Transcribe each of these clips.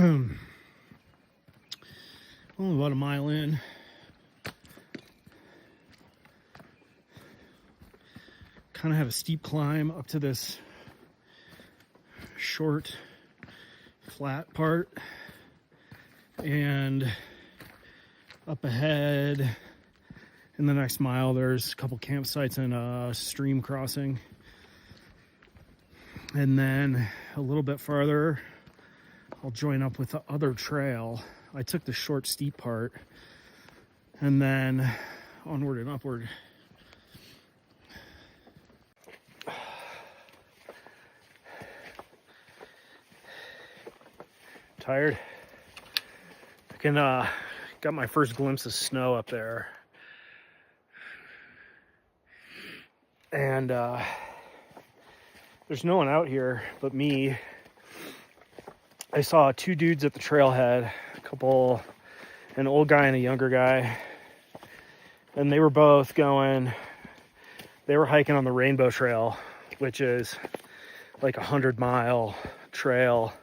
Only about a mile in. Kind of have a steep climb up to this short, flat part. And up ahead, in the next mile, there's a couple campsites and a stream crossing. And then a little bit farther, I'll join up with the other trail. I took the short, steep part, and then onward and upward. Tired? I can got my first glimpse of snow up there, and there's no one out here but me. I saw two dudes at the trailhead, an old guy and a younger guy, and they were both hiking on the Rainbow Trail, which is like 100-mile trail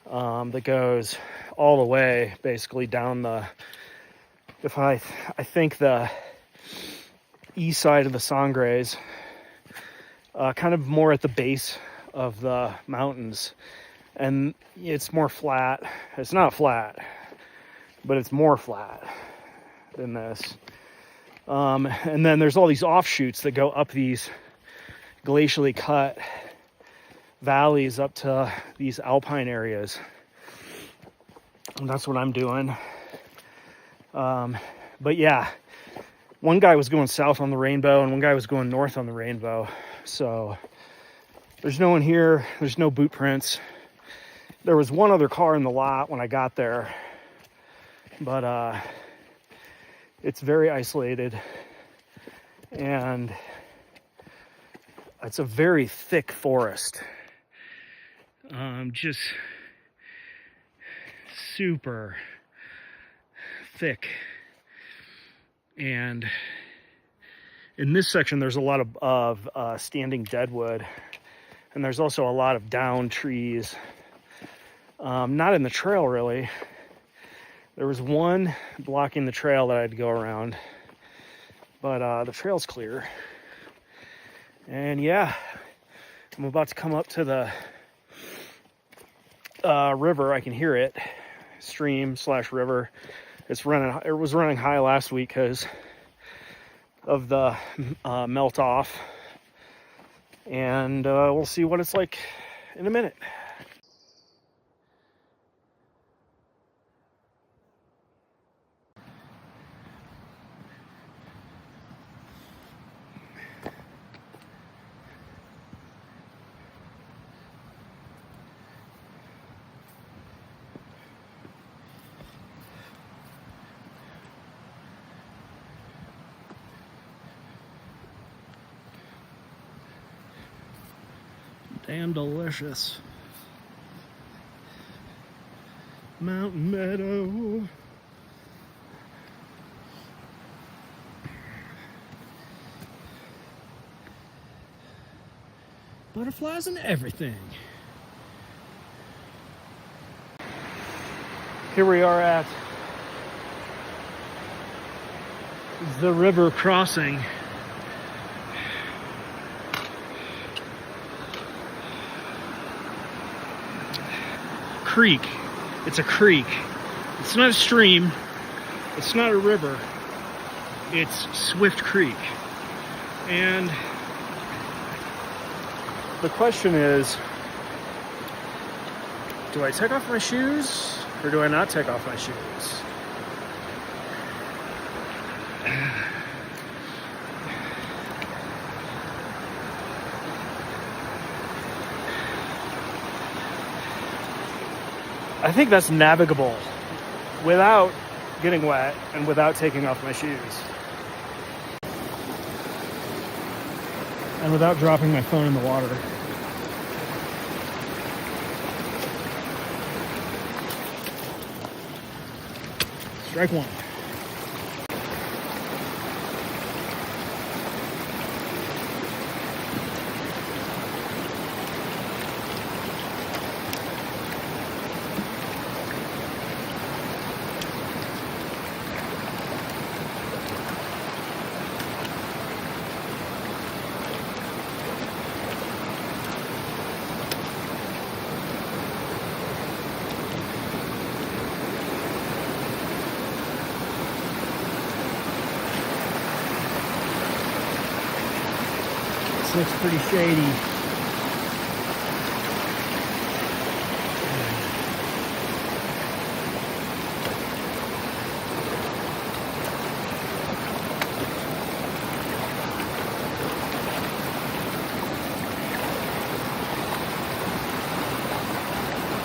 that goes all the way basically down I think the east side of the Sangres, kind of more at the base of the mountains, and it's more flat. It's not flat, but it's more flat than this. And then there's all these offshoots that go up these glacially cut valleys up to these alpine areas. And that's what I'm doing. But yeah, one guy was going south on the Rainbow and one guy was going north on the Rainbow. So there's no one here. There's no boot prints. There was one other car in the lot when I got there, but it's very isolated, and it's a very thick forest. Just super thick. And in this section, there's a lot of standing deadwood, and there's also a lot of downed trees. Not in the trail, really. There was one blocking the trail that I had to go around, but the trail's clear. And yeah, I'm about to come up to the river. I can hear it, stream/river. It was running high last week because of the melt off, and we'll see what it's like in a minute. Damn delicious. Mountain meadow. Butterflies and everything. Here we are at the river crossing. Creek. It's a creek. It's not a stream. It's not a river. It's Swift Creek. And the question is, do I take off my shoes or do I not take off my shoes? I think that's navigable without getting wet and without taking off my shoes. And without dropping my phone in the water. Strike one. looks pretty shady.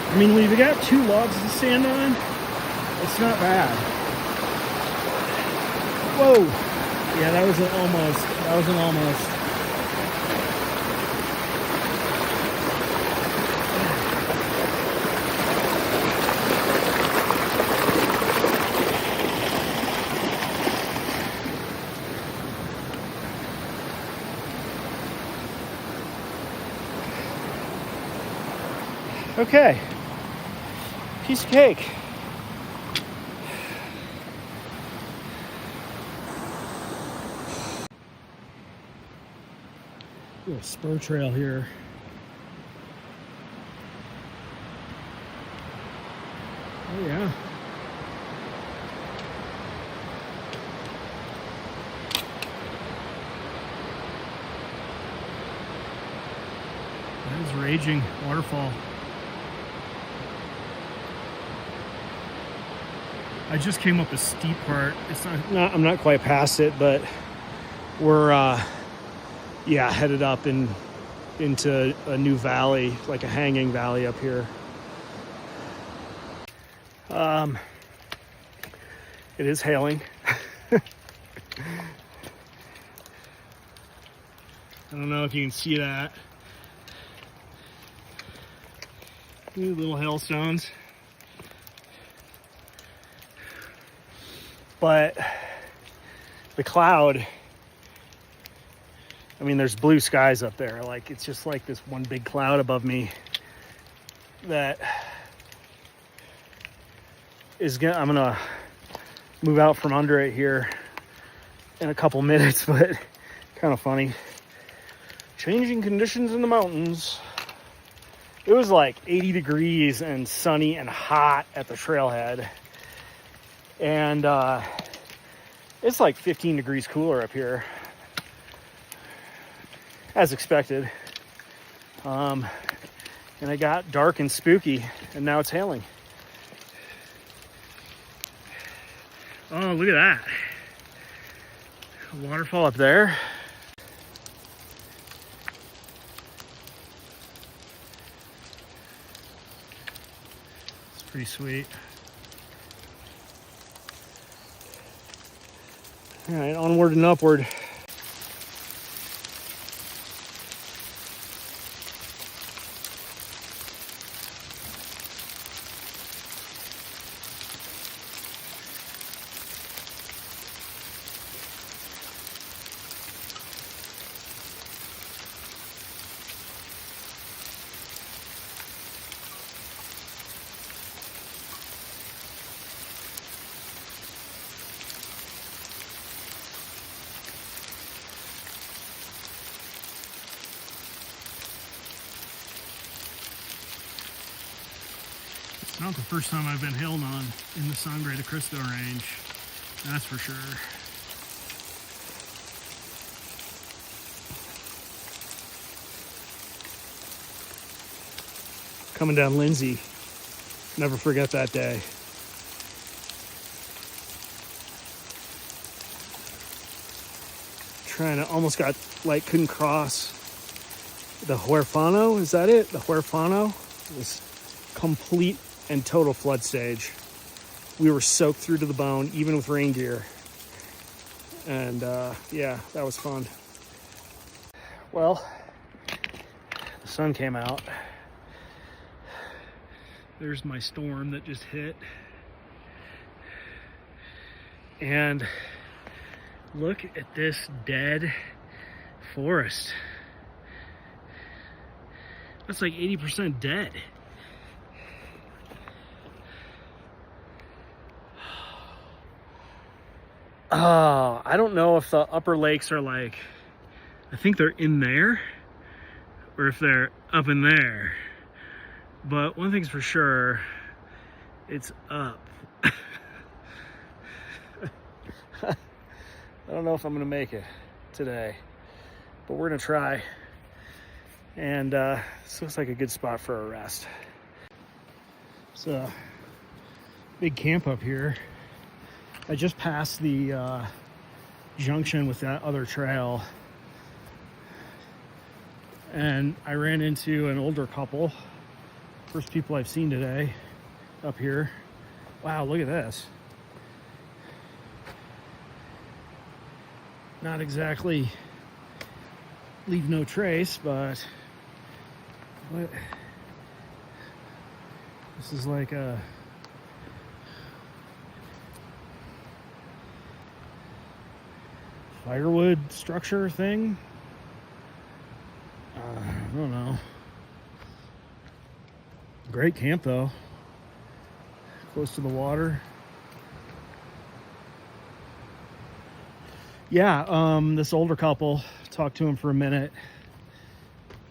I mean, we've got 2 logs to stand on. It's not bad. Whoa! Yeah, that was an almost. That was an almost. Okay. Piece of cake. Little spur trail here. Oh yeah. That is raging waterfall. I just came up a steep part. It's not I'm not quite past it, but we're yeah, headed up into a new valley, like a hanging valley up here. It is hailing. I don't know if you can see that. These little hailstones. But the cloud, I mean, there's blue skies up there. Like, it's just like this one big cloud above me that is gonna, I'm gonna move out from under it here in a couple minutes, but kind of funny. Changing conditions in the mountains. It was like 80 degrees and sunny and hot at the trailhead. And it's like 15 degrees cooler up here, as expected. And it got dark and spooky, and now it's hailing. Oh, look at that. A waterfall up there. It's pretty sweet. All right, onward and upward. Not the first time I've been hailed on in the Sange de Christo range, that's for sure. Coming down Lindsay, never forget that day. Trying to, almost got, like, couldn't cross the Huerfano, is that it? The Huerfano? It was complete and total flood stage. We were soaked through to the bone, even with rain gear. And yeah, that was fun. Well, the sun came out. There's my storm that just hit. And look at this dead forest. That's like 80% dead. I don't know if the upper lakes are like, I think they're in there, or if they're up in there. But one thing's for sure, it's up. I don't know if I'm gonna make it today, but we're gonna try. And this looks like a good spot for a rest. It's a big camp up here. I just passed the junction with that other trail, and I ran into an older couple. First people I've seen today up here. Wow, look at this. Not exactly leave no trace, but what? This is like a firewood structure thing. I don't know. Great camp though. Close to the water. Yeah, this older couple, talked to him for a minute,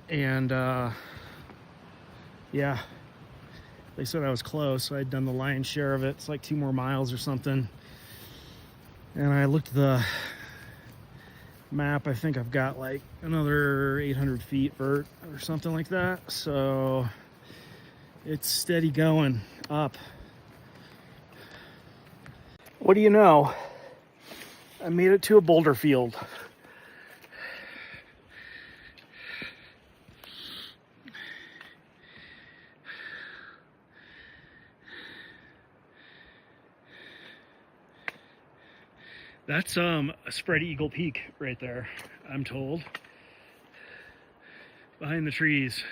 and yeah, they said I was close. I'd done the lion's share of it. It's like 2 more miles or something. And I looked at the map. I think I've got like another 800 feet vert or something like that. So it's steady going up. What do you know? I made it to a boulder field. That's a spread eagle peak right there, I'm told. Behind the trees.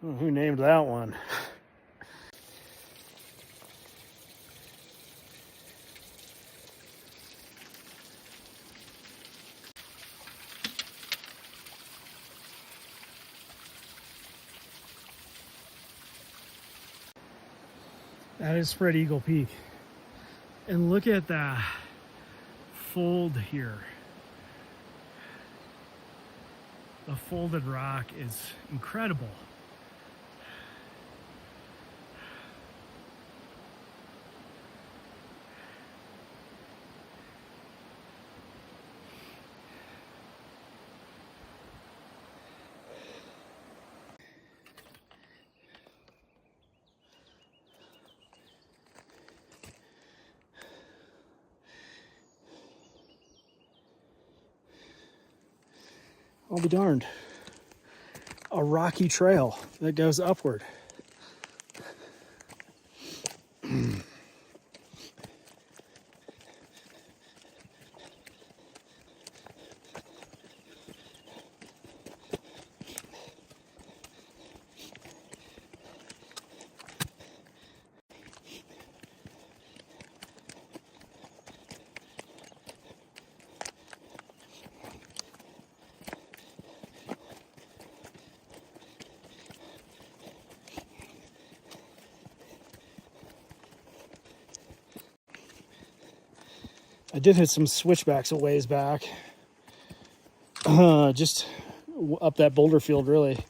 Oh, who named that one? That is Spread Eagle Peak. And look at the fold here. The folded rock is incredible. I'll be darned. A rocky trail that goes upward. I did hit some switchbacks a ways back. Just up that boulder field, really.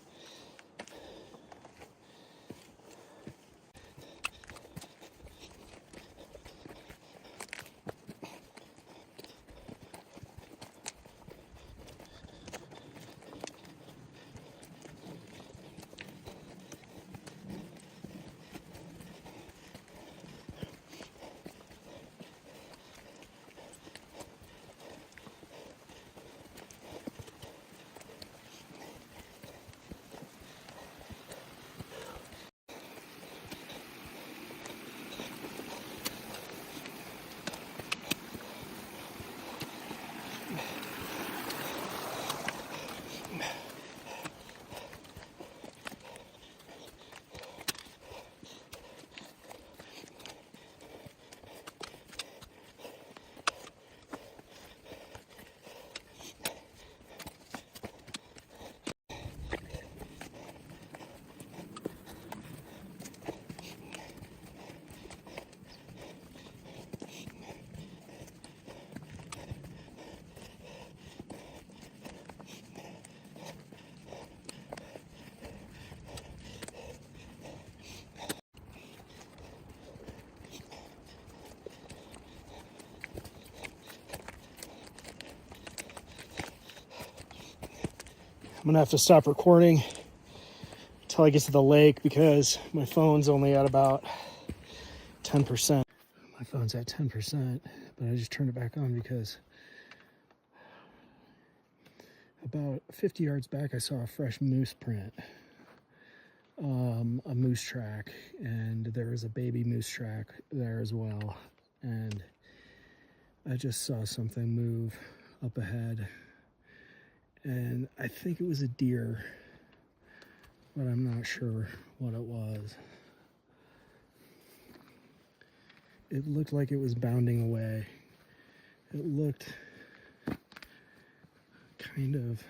gonna have to stop recording until I get to the lake because my phone's only at about 10%. My phone's at 10%, but I just turned it back on because about 50 yards back I saw a fresh moose print, a moose track, and there was a baby moose track there as well. And I just saw something move up ahead, and I think it was a deer, but I'm not sure what it was. It looked like it was bounding away. It looked kind of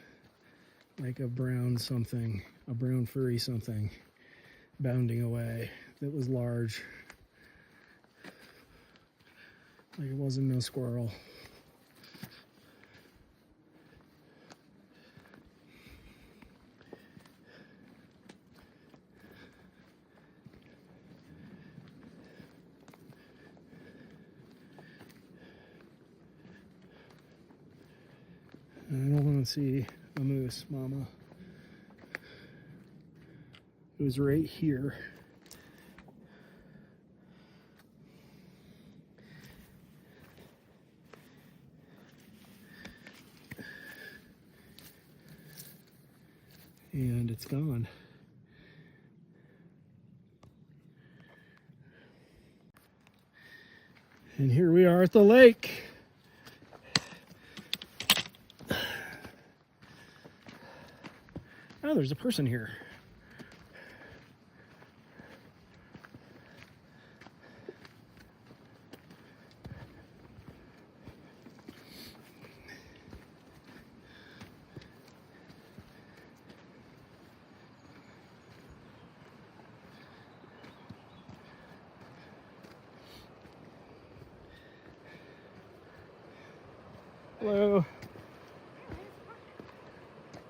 like a brown something, a brown furry something bounding away that was large. Like it wasn't no squirrel. I don't want to see a moose, mama. It was right here. And it's gone. And here we are at the lake. Oh, there's a person here. Hello.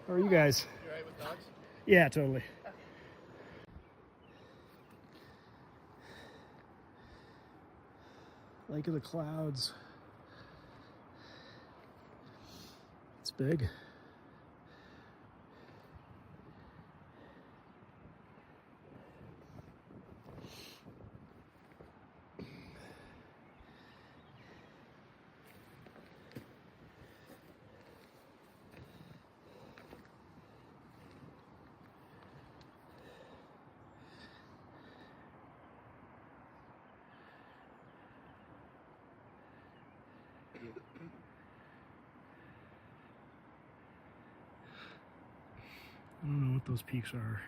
How are you guys? You alright with dogs? Yeah, totally. Lake of the Clouds. It's big. I don't know what those peaks are.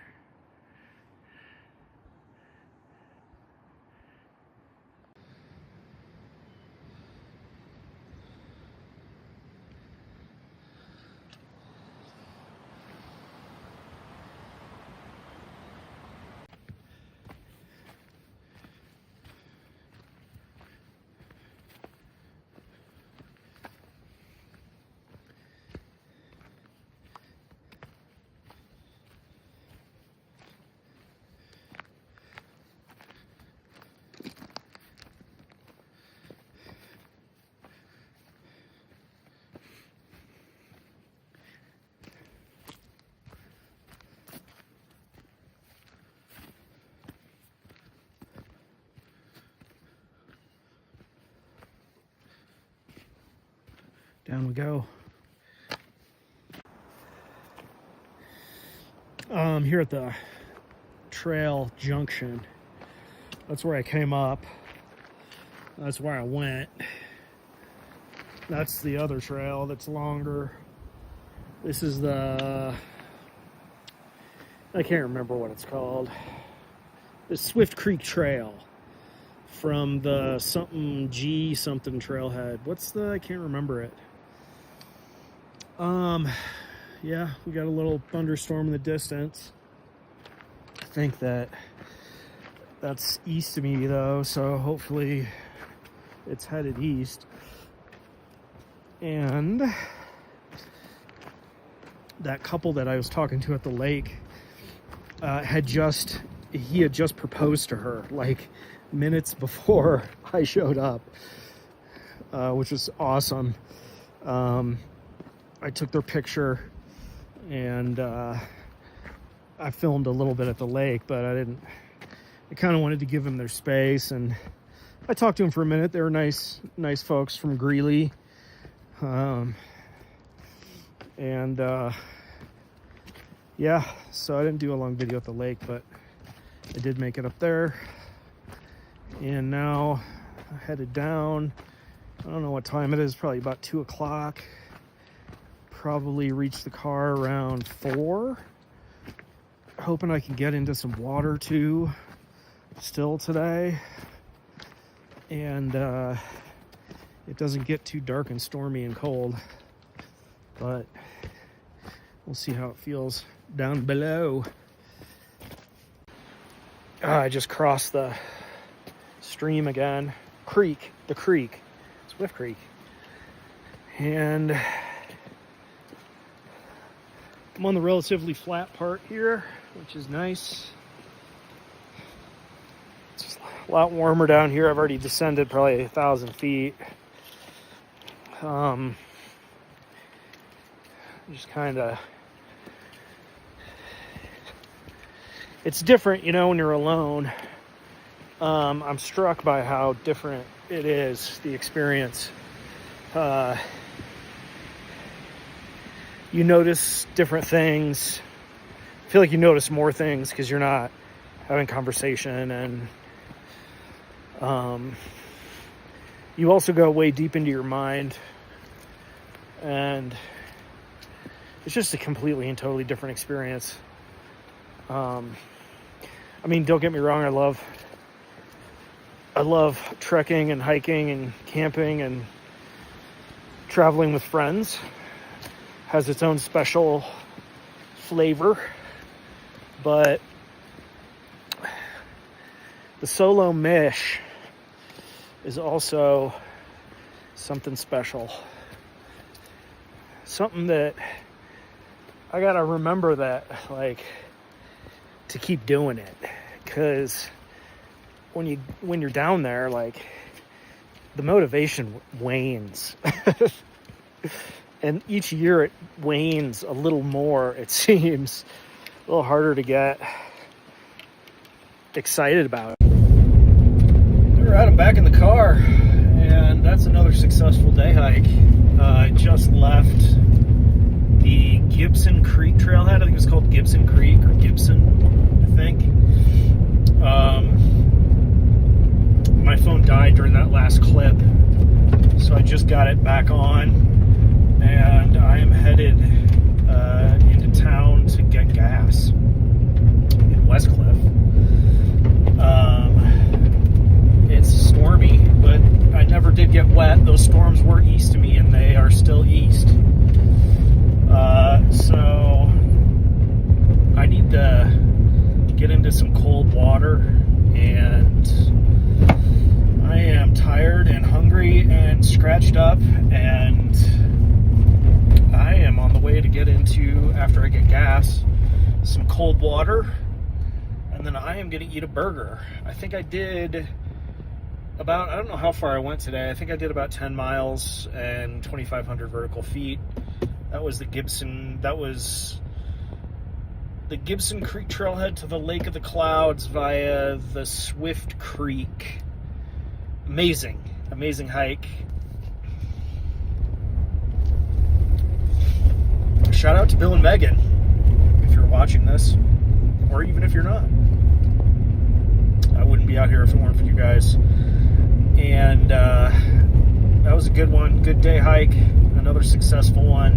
Down we go. Here at the trail junction, that's where I came up. That's where I went. That's the other trail that's longer. This is the, I can't remember what it's called. The Swift Creek Trail from the something G something trailhead. What's the, I can't remember it. Yeah, we got a little thunderstorm in the distance. I think that's east of me though, so hopefully it's headed east. And that couple that I was talking to at the lake had just proposed to her like minutes before I showed up, which was awesome. I took their picture and I filmed a little bit at the lake, but I kind of wanted to give them their space, and I talked to them for a minute. They were nice folks from Greeley. Yeah, so I didn't do a long video at the lake, but I did make it up there. And now I'm headed down. I don't know what time it is, probably about 2 o'clock. Probably reach the car around 4. Hoping I can get into some water too still today. And it doesn't get too dark and stormy and cold, but we'll see how it feels down below. I just crossed the stream again. The creek, Swift Creek. And I'm on the relatively flat part here, which is nice. It's a lot warmer down here. I've already descended probably 1,000 feet. Just kind of, it's different, you know, when you're alone. I'm struck by how different it is, the experience. You notice different things. I feel like you notice more things because you're not having conversation, and you also go way deep into your mind, and it's just a completely and totally different experience. I mean, don't get me wrong, I love trekking and hiking and camping and traveling with friends. Has its own special flavor, but the solo mish is also something special. Something that I gotta remember, that like to keep doing it, because when you're down there, like the motivation wanes. And each year it wanes a little more, it seems. A little harder to get excited about it. All right, I'm back in the car, and that's another successful day hike. I just left the Gibson Creek trailhead. I think it was called Gibson Creek, or Gibson, I think. My phone died during that last clip, so I just got it back on. And I am headed into town to get gas in Westcliff. It's stormy, but I never did get wet. Those storms were east of me, and they are still east. So I need to get into some cold water, and I am tired and hungry and scratched up, and I am on the way to get into, after I get gas, some cold water, and then I am going to eat a burger. I think I did about, I don't know how far I went today. I think I did about 10 miles and 2,500 vertical feet. That was the Gibson Creek trailhead to the Lake of the Clouds via the Swift Creek. Amazing hike. Shout out to Bill and Megan, if you're watching this, or even if you're not. I wouldn't be out here if it weren't for you guys. And that was a good one, good day hike, another successful one.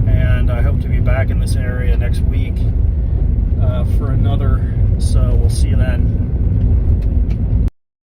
And I hope to be back in this area next week for another. So we'll see you then.